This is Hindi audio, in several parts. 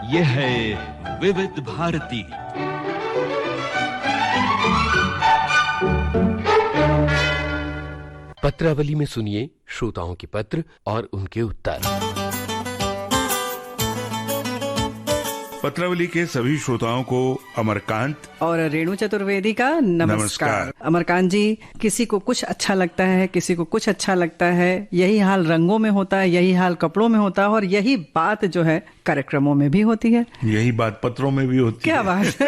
ये है विविध भारती। पत्रावली में सुनिए श्रोताओं के पत्र और उनके उत्तर। पत्रावली के सभी श्रोताओं को अमरकांत और रेणु चतुर्वेदी का नमस्कार। अमरकांत जी, किसी को कुछ अच्छा लगता है, किसी को कुछ अच्छा लगता है। यही हाल रंगों में होता है, यही हाल कपड़ों में होता है, और यही बात जो है कार्यक्रमों में भी होती है, यही बात पत्रों में भी होती क्या है। बात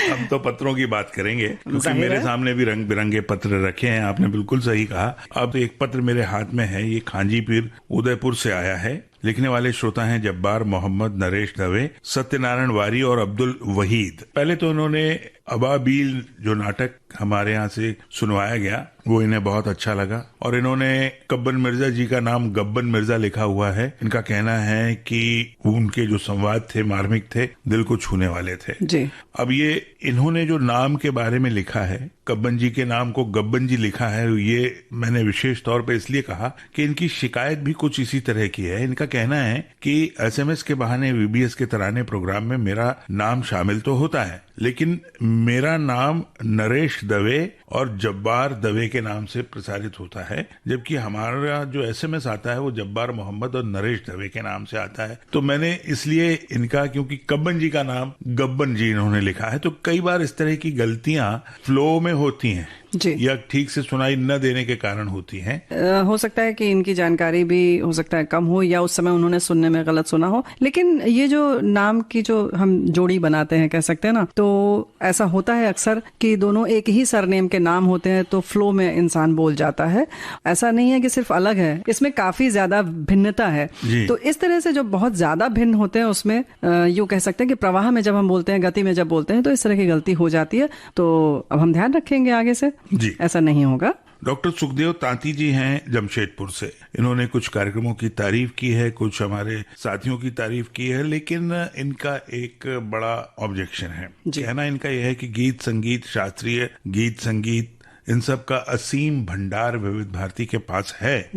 हम तो पत्रों की बात करेंगे, क्योंकि मेरे सामने भी रंग बिरंगे पत्र रखे हैं। आपने बिल्कुल सही कहा। अब एक पत्र मेरे हाथ में है, ये खांजी पीर उदयपुर से आया है। लिखने वाले श्रोता हैं जब्बार मोहम्मद, नरेश दवे, सत्यनारायण वारी और अब्दुल वहीद। पहले तो उन्होंने अबाबील जो नाटक हमारे यहाँ से सुनवाया गया वो इन्हें बहुत अच्छा लगा, और इन्होंने कब्बन मिर्जा जी का नाम गब्बन मिर्जा लिखा हुआ है। इनका कहना है कि उनके जो संवाद थे मार्मिक थे, दिल को छूने वाले थे जी। अब ये इन्होंने जो नाम के बारे में लिखा है, कब्बन जी के नाम को गब्बन जी लिखा है, ये मैंने विशेष तौर पे इसलिए कहा कि इनकी शिकायत भी कुछ इसी तरह की है। इनका कहना है कि एसएमएस के बहाने वीबीएस के तराने प्रोग्राम में मेरा नाम शामिल तो होता है, लेकिन मेरा नाम नरेश दवे और जब्बार दवे के नाम से प्रसारित होता है, जबकि हमारा जो एसएमएस आता है वो जब्बार मोहम्मद और नरेश दवे के नाम से आता है। तो मैंने इसलिए इनका, क्योंकि कब्बन जी का नाम गब्बन जी इन्होंने लिखा है, तो कई बार इस तरह की गलतियां फ्लो में होती हैं जी, या ठीक से सुनाई न देने के कारण होती हैं। हो सकता है कि इनकी जानकारी भी हो सकता है कम हो, या उस समय उन्होंने सुनने में गलत सुना हो। लेकिन ये जो नाम की जो हम जोड़ी बनाते हैं, कह सकते हैं ना, तो ऐसा होता है अक्सर कि दोनों एक ही सरनेम के नाम होते हैं, तो फ्लो में इंसान बोल जाता है। ऐसा नहीं है कि सिर्फ अलग है, इसमें काफी ज्यादा भिन्नता है। तो इस तरह से जो बहुत ज्यादा भिन्न होते हैं उसमें यूं कह सकते हैं कि प्रवाह में जब हम बोलते हैं, गति में जब बोलते हैं, तो इस तरह की गलती हो जाती है। तो अब हम ध्यान रखेंगे आगे से जी, ऐसा नहीं होगा। डॉक्टर सुखदेव तांती जी हैं जमशेदपुर से। इन्होंने कुछ कार्यक्रमों की तारीफ की है, कुछ हमारे साथियों की तारीफ की है, लेकिन इनका एक बड़ा ऑब्जेक्शन है। कहना इनका यह है कि गीत संगीत, शास्त्रीय गीत संगीत, इन सब का असीम भंडार विविध भारती के पास है,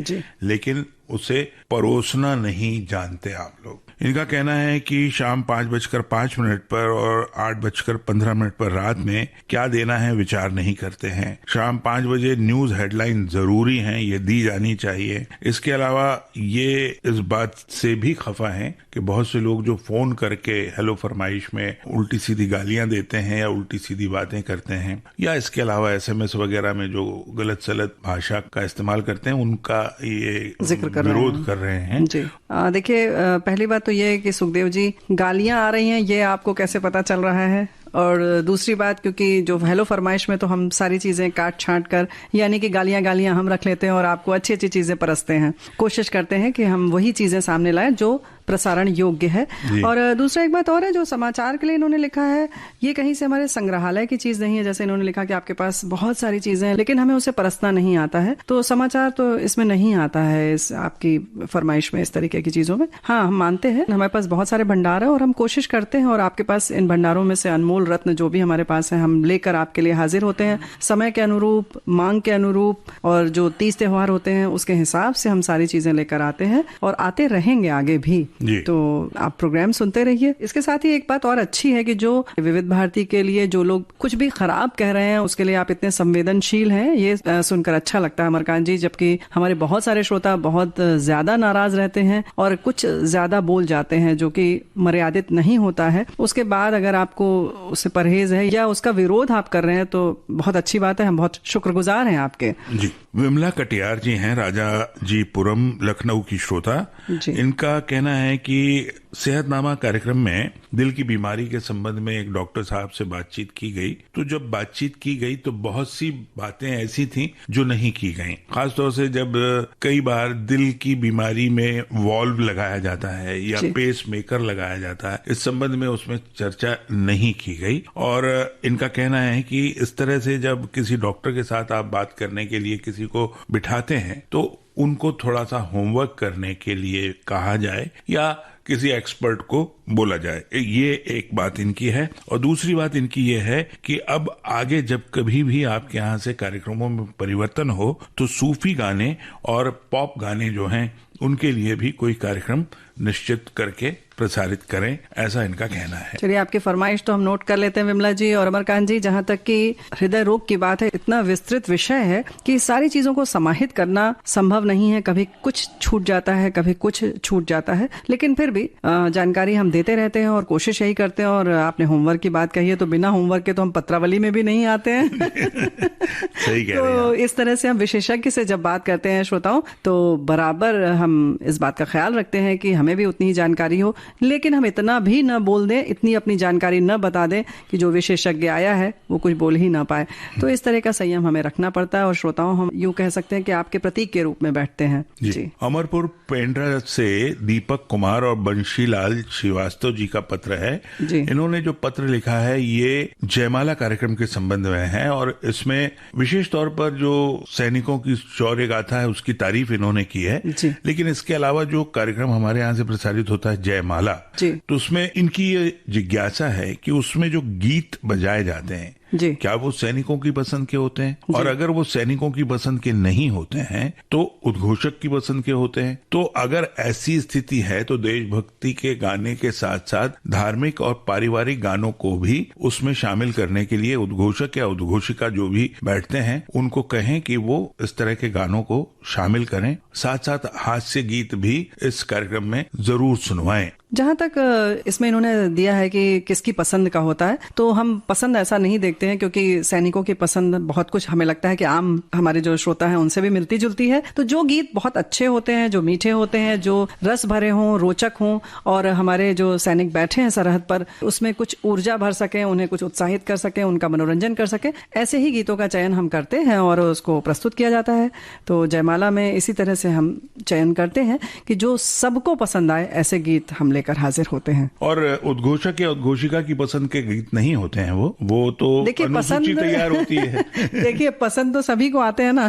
लेकिन उसे परोसना नहीं जानते आप लोग। इनका कहना है कि शाम 5:05 पर और 8:15 पर रात में क्या देना है विचार नहीं करते हैं। शाम 5 बजे न्यूज हेडलाइन जरूरी हैं, ये दी जानी चाहिए। इसके अलावा ये इस बात से भी खफा हैं कि बहुत से लोग जो फोन करके हेलो फरमाइश में उल्टी सीधी गालियां देते हैं या उल्टी सीधी बातें करते हैं, या इसके अलावा एसएमएस वगैरह में जो गलत सलत भाषा का इस्तेमाल करते हैं, उनका ये विरोध कर रहे हैं। जी देखिए, पहली बात तो ये है कि सुखदेव जी, गालियां आ रही हैं ये आपको कैसे पता चल रहा है? और दूसरी बात, क्योंकि जो हेलो फरमाइश में तो हम सारी चीजें काट छांट कर, यानी कि गालियां हम रख लेते हैं और आपको अच्छी अच्छी चीजें परसते हैं, कोशिश करते हैं कि हम वही चीजें सामने लाएं जो प्रसारण योग्य है। और दूसरा एक बात और है, जो समाचार के लिए इन्होंने लिखा है, ये कहीं से हमारे संग्रहालय की चीज नहीं है। जैसे इन्होंने लिखा कि आपके पास बहुत सारी चीजें हैं लेकिन हमें उसे परसना नहीं आता है, तो समाचार तो इसमें नहीं आता है, इस आपकी फरमाइश में, इस तरीके की चीजों में। हाँ, हम मानते हैं हमारे पास बहुत सारे भंडार है और हम कोशिश करते हैं, और आपके पास इन भंडारों में से अनमोल रत्न जो भी हमारे पास है हम लेकर आपके लिए हाजिर होते हैं, समय के अनुरूप, मांग के अनुरूप, और जो तीज त्योहार होते हैं उसके हिसाब से हम सारी चीजें लेकर आते हैं और आते रहेंगे आगे भी। तो आप प्रोग्राम सुनते रहिए। इसके साथ ही एक बात और अच्छी है कि जो विविध भारती के लिए जो लोग कुछ भी खराब कह रहे हैं उसके लिए आप इतने संवेदनशील हैं, ये सुनकर अच्छा लगता है अमरकांत जी। जबकि हमारे बहुत सारे श्रोता बहुत ज्यादा नाराज रहते हैं और कुछ ज्यादा बोल जाते हैं जो कि मर्यादित नहीं होता है। उसके बाद अगर आपको उससे परहेज है या उसका विरोध आप कर रहे हैं तो बहुत अच्छी बात है, हम बहुत शुक्रगुजार हैं आपके। जी, विमला कटियार जी हैं राजा जी पुरम लखनऊ की श्रोता। इनका कहना है कि सेहतनामा कार्यक्रम में दिल की बीमारी के संबंध में एक डॉक्टर साहब से बातचीत की गई, तो जब बातचीत की गई तो बहुत सी बातें ऐसी थीं जो नहीं की गईं। खासतौर से जब कई बार दिल की बीमारी में वॉल्व लगाया जाता है या पेस मेकर लगाया जाता है, इस संबंध में उसमें चर्चा नहीं की गई। और इनका कहना है कि इस तरह से जब किसी डॉक्टर के साथ आप बात करने के लिए किसी को बिठाते हैं तो उनको थोड़ा सा होमवर्क करने के लिए कहा जाए या किसी एक्सपर्ट को बोला जाए, ये एक बात इनकी है। और दूसरी बात इनकी ये है कि अब आगे जब कभी भी आपके यहाँ से कार्यक्रमों में परिवर्तन हो तो सूफी गाने और पॉप गाने जो हैं उनके लिए भी कोई कार्यक्रम निश्चित करके प्रसारित करें, ऐसा इनका कहना है। चलिए, आपकी फरमाइश तो हम नोट कर लेते हैं विमला जी और अमरकांत जी। जहां तक कि हृदय रोग की बात है, इतना विस्तृत विषय है कि सारी चीजों को समाहित करना संभव नहीं है। कभी कुछ छूट जाता है, कभी कुछ छूट जाता है, लेकिन फिर भी जानकारी हम देते रहते हैं और कोशिश यही करते हैं। और आपने होमवर्क की बात कही है, तो बिना होमवर्क के तो हम पत्रावली में भी नहीं आते हैं। सही कह रहे हैं। तो इस तरह से हम विशेषज्ञ से जब बात करते हैं श्रोताओं, तो बराबर हम इस बात का ख्याल रखते हैं कि हमें भी उतनी ही जानकारी हो, लेकिन हम इतना भी न बोल दें, इतनी अपनी जानकारी न बता दें कि जो विशेषज्ञ आया है वो कुछ बोल ही ना पाए। तो इस तरह का संयम हमें रखना पड़ता है। और श्रोताओं, हम यूं कह सकते हैं कि आपके प्रतीक के रूप में बैठते हैं। जी। अमरपुर पेंड्रा से दीपक कुमार और बंशीलाल श्रीवास्तव जी का पत्र है। जी। इन्होंने जो पत्र लिखा है ये जयमाला कार्यक्रम के संबंध में है और इसमें विशेष तौर पर जो सैनिकों की शौर्य गाथा है उसकी तारीफ इन्होंने की है। जी। लेकिन इसके अलावा जो कार्यक्रम हमारे यहाँ से प्रसारित होता है जयमाला, तो उसमें इनकी ये जिज्ञासा है कि उसमें जो गीत बजाए जाते हैं जी। क्या वो सैनिकों की पसंद के होते हैं, और अगर वो सैनिकों की पसंद के नहीं होते हैं तो उद्घोषक की पसंद के होते हैं। तो अगर ऐसी स्थिति है तो देशभक्ति के गाने के साथ साथ धार्मिक और पारिवारिक गानों को भी उसमें शामिल करने के लिए उद्घोषक या उद्घोषिका जो भी बैठते हैं उनको कहें कि वो इस तरह के गानों को शामिल करें। साथ साथ हास्य गीत भी इस कार्यक्रम में जरूर सुनवाएं। जहां तक इसमें इन्होंने दिया है कि किसकी पसंद का होता है, तो हम पसंद ऐसा नहीं देखते हैं, क्योंकि सैनिकों की पसंद बहुत कुछ हमें लगता है कि आम हमारे जो श्रोता हैं उनसे भी मिलती जुलती है। तो जो गीत बहुत अच्छे होते हैं, जो मीठे होते हैं, जो रस भरे हों, रोचक हों, और हमारे जो सैनिक बैठे हैं सरहद पर उसमें कुछ ऊर्जा भर सके, उन्हें कुछ उत्साहित कर सके, उनका मनोरंजन कर सके, ऐसे ही गीतों का चयन हम करते हैं और उसको प्रस्तुत किया जाता है। तो जयमाला में इसी तरह से हम चयन करते हैं कि जो सबको पसंद आए ऐसे गीत हम लेकर हाजिर होते हैं। और उद्घोषक या उद्घोषिका की पसंद के गीत नहीं होते हैं वो तो देखिए, अनुसूची तैयार होती है। देखिए, पसंद तो सभी को आते हैं ना।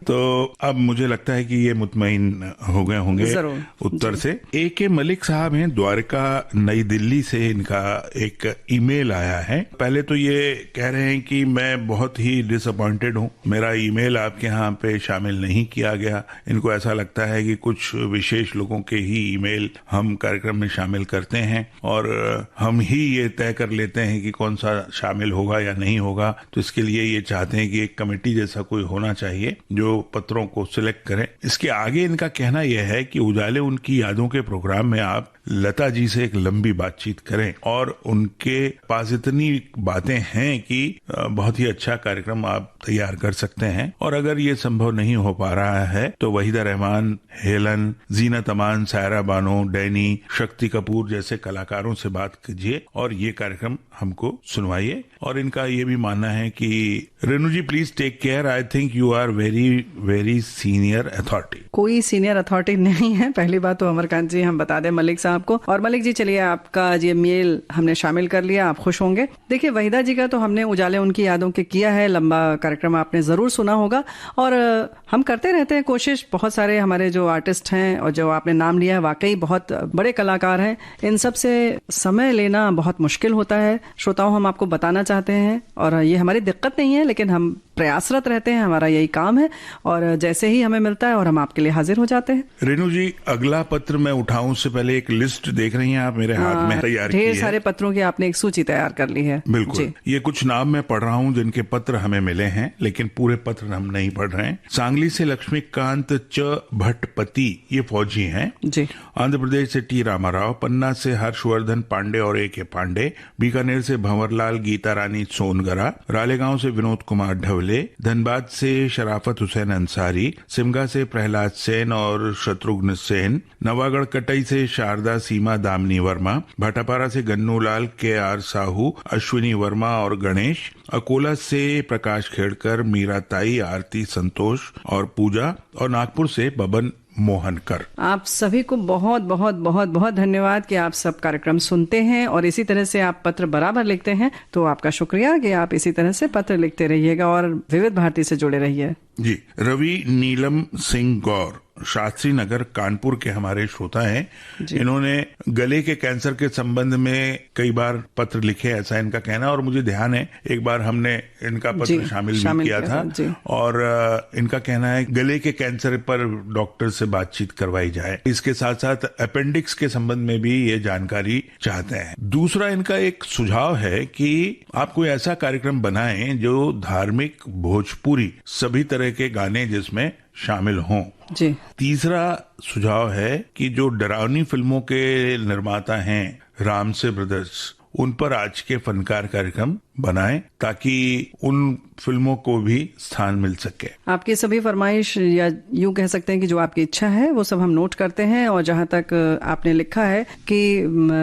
तो अब मुझे लगता है कि ये मुतमईन हो गए होंगे उत्तर से। A.K. मलिक साहब हैं द्वारका नई दिल्ली से, इनका एक ईमेल आया है। पहले तो ये कह रहे हैं कि मैं बहुत ही डिसअपॉइंटेड हूँ, मेरा ईमेल आपके यहाँ पे शामिल नहीं किया गया। इनको ऐसा लगता है कि कुछ विशेष लोगों के ही ईमेल हम कार्यक्रम में शामिल करते हैं और हम ही ये तय कर लेते हैं कि कौन सा शामिल होगा या नहीं होगा। तो इसके लिए ये चाहते हैं कि एक कमेटी जैसा कोई होना चाहिए जो पत्रों को सिलेक्ट करे। इसके आगे इनका कहना यह है कि उजाले उनकी यादों के प्रोग्राम में आप लता जी से एक लंबी बातचीत करें और उनके पास इतनी बातें हैं कि बहुत ही अच्छा कार्यक्रम आप तैयार कर सकते हैं। और अगर ये संभव नहीं हो पा रहा है तो वहीदा रहमान, हेलन, जीनत अमान, सायरा बानो, डैनी, शक्ति कपूर जैसे कलाकारों से बात कीजिए और ये कार्यक्रम हमको सुनवाइए। और इनका ये भी मानना है कि Renu ji please take care, I think you are very very senior authority. कोई सीनियर अथॉरिटी नहीं है, पहली बात तो अमरकांत जी हम बता दें मलिक साहब को। और मलिक जी, चलिए, आपका ये मेल हमने शामिल कर लिया, आप खुश होंगे। देखिए, वहीदा जी का तो हमने उजाले उनकी यादों के किया है, लंबा कार्यक्रम आपने जरूर सुना होगा। और हम करते रहते हैं कोशिश, बहुत सारे हमारे जो आर्टिस्ट हैं और जो आपने नाम लिया है वाकई बहुत बड़े कलाकार हैं, इन सब से समय लेना बहुत मुश्किल होता है। श्रोताओं, हम आपको बताना चाहते हैं और ये हमारी दिक्कत नहीं है, लेकिन हम प्रयासरत रहते हैं, हमारा यही काम है और जैसे ही हमें मिलता है और हम आपके लिए हाजिर हो जाते हैं। रेणु जी, अगला पत्र मैं उठाऊं उससे पहले एक लिस्ट देख रही हैं आप मेरे हाथ में तैयार की है। ढेर सारे पत्रों की आपने एक सूची तैयार कर ली है। बिल्कुल, ये कुछ नाम मैं पढ़ रहा हूं जिनके पत्र हमें मिले हैं, लेकिन पूरे पत्र हम नहीं पढ़ रहे हैं। सांगली से लक्ष्मीकांत च भट्टपति, ये फौजी हैं जी। आंध्र प्रदेश से टी रामाराव, पन्ना से हर्षवर्धन पांडे और A.K. पांडे, बीकानेर से भंवरलाल गीता रानी सोनगरा, रालेगांव से विनोद कुमार ढवले, धनबाद से शराफत हुसैन अंसारी, सिमगा से प्रहलाद सेन और शत्रुघ्न सेन, नवागढ़ कटई से शारदा सीमा दामनी वर्मा, भाटापारा से गन्नूलाल KR साहू, अश्विनी वर्मा और गणेश, अकोला से प्रकाश खेड़कर, मीरा ताई, आरती संतोष और पूजा, और नागपुर से बबन मोहनकर। आप सभी को बहुत बहुत बहुत बहुत धन्यवाद कि आप सब कार्यक्रम सुनते हैं और इसी तरह से आप पत्र बराबर लिखते हैं। तो आपका शुक्रिया कि आप इसी तरह से पत्र लिखते रहिएगा और विविध भारती से जुड़े रहिए। जी। रवि नीलम सिंह गौर, शास्त्री नगर कानपुर के हमारे श्रोता हैं। इन्होंने गले के कैंसर के संबंध में कई बार पत्र लिखे, ऐसा इनका कहना, और मुझे ध्यान है एक बार हमने इनका पत्र शामिल भी किया था। और इनका कहना है गले के कैंसर पर डॉक्टर से बातचीत करवाई जाए। इसके साथ साथ अपेंडिक्स के संबंध में भी ये जानकारी चाहते हैं। दूसरा इनका एक सुझाव है कि आप कोई ऐसा कार्यक्रम बनाएं जो धार्मिक, भोजपुरी, सभी तरह के गाने जिसमें शामिल हों। जी। तीसरा सुझाव है कि जो डरावनी फिल्मों के निर्माता हैं रामसे ब्रदर्स, उन पर आज के फनकार कार्यक्रम बनाएं ताकि उन फिल्मों को भी स्थान मिल सके। आपकी सभी फरमाइश, या यूं कह सकते हैं कि जो आपकी इच्छा है वो सब हम नोट करते हैं। और जहां तक आपने लिखा है कि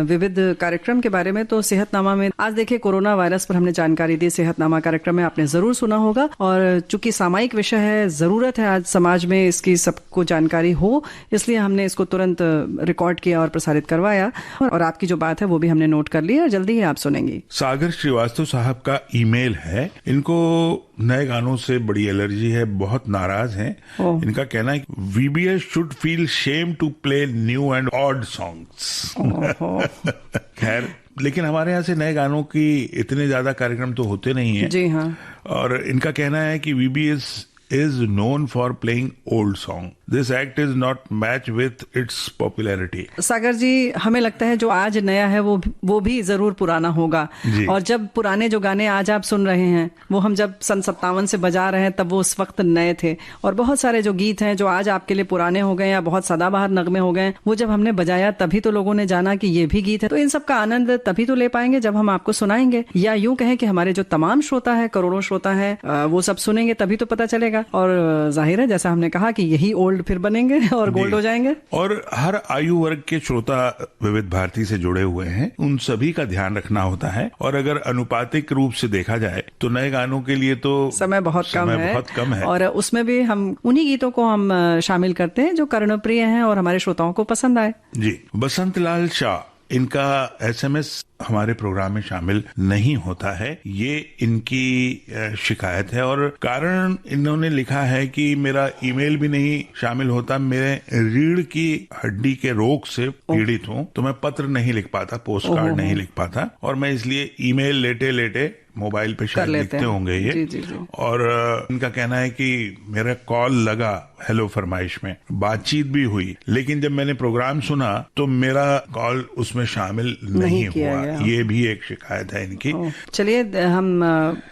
विविध कार्यक्रम के बारे में, तो सेहतनामा में आज देखिए कोरोना वायरस पर हमने जानकारी दी। सेहतनामा कार्यक्रम में आपने जरूर सुना होगा, और चूंकि सामायिक विषय है, जरूरत है आज समाज में इसकी सबको जानकारी हो, इसलिए हमने इसको तुरंत रिकॉर्ड किया और प्रसारित करवाया। और आपकी जो बात है वो भी हमने नोट कर ली और जल्दी ही आप सुनेंगी। सागर श्रीवास्तव साहब का ईमेल है। इनको नए गानों से बड़ी एलर्जी है, बहुत नाराज हैं। इनका कहना है VBS should feel shame to play new and odd songs. खैर, लेकिन हमारे यहाँ से नए गानों की इतने ज्यादा कार्यक्रम तो होते नहीं है। जी हाँ। और इनका कहना है कि VBS is known for playing old song. This act is not match with its popularity. सागर जी, हमें लगता है जो आज नया है वो भी जरूर पुराना होगा। और जब पुराने जो गाने आज आप सुन रहे हैं वो हम जब सन 57 से बजा रहे हैं तब वो उस वक्त नए थे। और बहुत सारे जो गीत हैं जो आज आपके लिए पुराने हो गए या बहुत सदाबहार नगमे हो गए, वो जब हमने बजाया तभी तो लोगों ने जाना कि ये भी गीत है। तो इन सब का आनंद तभी तो ले पाएंगे जब हम आपको सुनाएंगे, या यूं कहें कि हमारे जो तमाम श्रोता है, करोड़ों श्रोता है, वो सब सुनेंगे तभी तो पता चलेगा। और जाहिर है, जैसा हमने कहा कि यही ओल्ड फिर बनेंगे और गोल्ड हो जाएंगे। और हर आयु वर्ग के श्रोता विविध भारती से जुड़े हुए हैं, उन सभी का ध्यान रखना होता है। और अगर अनुपातिक रूप से देखा जाए तो नए गानों के लिए तो समय बहुत कम है। और उसमें भी हम उन्हीं गीतों को हम शामिल करते हैं जो कर्णप्रिय हैं और हमारे श्रोताओं को पसंद आए। जी। बसंत लाल शाह, इनका एसएमएस हमारे प्रोग्राम में शामिल नहीं होता है, ये इनकी शिकायत है। और कारण इन्होंने लिखा है कि मेरा ईमेल भी नहीं शामिल होता, मैं रीढ़ की हड्डी के रोग से पीड़ित हूँ, तो मैं पत्र नहीं लिख पाता, पोस्ट कार्ड नहीं लिख पाता, और मैं इसलिए ईमेल लेटे लेटे मोबाइल पे शायद लिखते होंगे ये। जी। और इनका कहना है कि मेरा कॉल लगा हेलो फरमाइश में, बातचीत भी हुई, लेकिन जब मैंने प्रोग्राम सुना तो मेरा कॉल उसमें शामिल नहीं हुआ। ये भी एक शिकायत है इनकी। चलिए, हम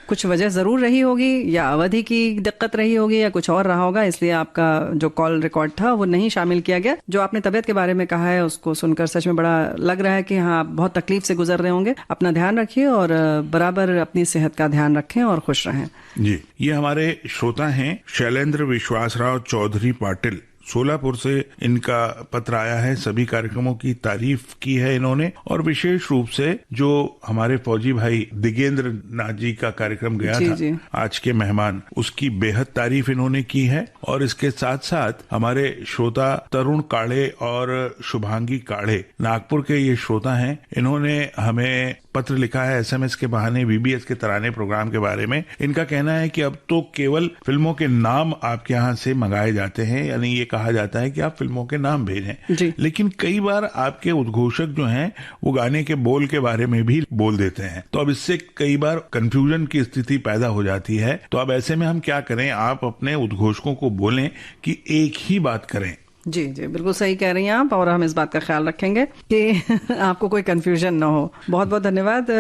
कुछ वजह जरूर रही होगी, या अवधि की दिक्कत रही होगी, या कुछ और रहा होगा, इसलिए आपका जो कॉल रिकॉर्ड था वो नहीं शामिल किया गया। जो आपने तबियत के बारे में कहा है उसको सुनकर सच में बड़ा लग रहा है कि हाँ, आप बहुत तकलीफ से गुजर रहे होंगे। अपना ध्यान रखिए और बराबर अपनी सेहत का ध्यान रखें और खुश रहें। जी। ये हमारे श्रोता हैं शैलेंद्र विश्वासराव चौधरी पाटिल, सोलापुर से इनका पत्र आया है। सभी कार्यक्रमों की तारीफ की है इन्होंने, और विशेष रूप से जो हमारे फौजी भाई दिगेंद्र नाथ जी का कार्यक्रम गया था, आज के मेहमान, उसकी बेहद तारीफ इन्होंने की है। और इसके साथ साथ हमारे श्रोता तरुण काढ़े और शुभांगी काढ़े, नागपुर के ये श्रोता हैं, इन्होंने हमें पत्र लिखा है एसएमएस के बहाने वीबीएस के तराने प्रोग्राम के बारे में। इनका कहना है कि अब तो केवल फिल्मों के नाम आपके यहाँ से मंगाए जाते हैं, यानी ये कहा जाता है कि आप फिल्मों के नाम भेजें, लेकिन कई बार आपके उद्घोषक जो हैं वो गाने के बोल के बारे में भी बोल देते हैं। तो अब इससे कई बार कंफ्यूजन की स्थिति पैदा हो जाती है। तो अब ऐसे में हम क्या करें, आप अपने उद्घोषकों को बोलें कि एक ही बात करें। जी, बिल्कुल सही कह रही हैं आप, और हम इस बात का ख्याल रखेंगे कि आपको कोई कंफ्यूजन ना हो। बहुत बहुत धन्यवाद।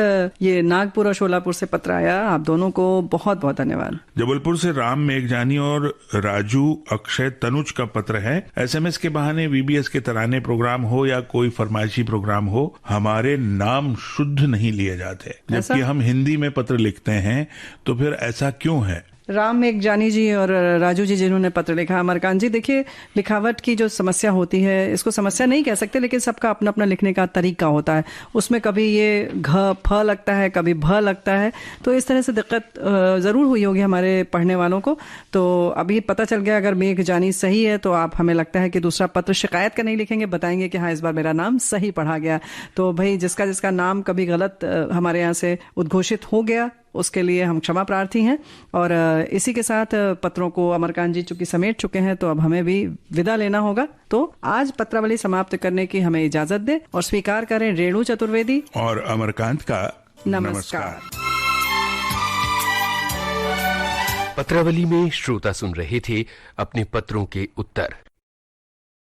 ये नागपुर और शोलापुर से पत्र आया, आप दोनों को बहुत बहुत धन्यवाद। जबलपुर से राम मेघजानी और राजू अक्षय तनुज का पत्र है। एसएमएस के बहाने वीबीएस के तराने प्रोग्राम हो या कोई फरमाइशी प्रोग्राम हो, हमारे नाम शुद्ध नहीं लिए जाते, जबकि हम हिंदी में पत्र लिखते हैं, तो फिर ऐसा क्यों है? राम मेघजानी जी और राजू जी जिन्होंने पत्र लिखा, अमरकांत जी, देखिए लिखावट की जो समस्या होती है, इसको समस्या नहीं कह सकते, लेकिन सबका अपना अपना लिखने का तरीका होता है। उसमें कभी ये घ फ लगता है, कभी भ लगता है, तो इस तरह से दिक्कत जरूर हुई होगी हमारे पढ़ने वालों को। तो अभी पता चल गया, अगर मेघजानी सही है तो आप, हमें लगता है कि दूसरा पत्र शिकायत का नहीं लिखेंगे, बताएंगे कि हाँ इस बार मेरा नाम सही पढ़ा गया। तो भाई जिसका नाम कभी गलत हमारे यहाँ से उद्घोषित हो गया, उसके लिए हम क्षमा प्रार्थी हैं। और इसी के साथ पत्रों को अमरकांत जी चूंकि समेट चुके हैं, तो अब हमें भी विदा लेना होगा। तो आज पत्रावली समाप्त करने की हमें इजाजत दे और स्वीकार करें रेणु चतुर्वेदी और अमरकांत का नमस्कार। पत्रावली में श्रोता सुन रहे थे अपने पत्रों के उत्तर।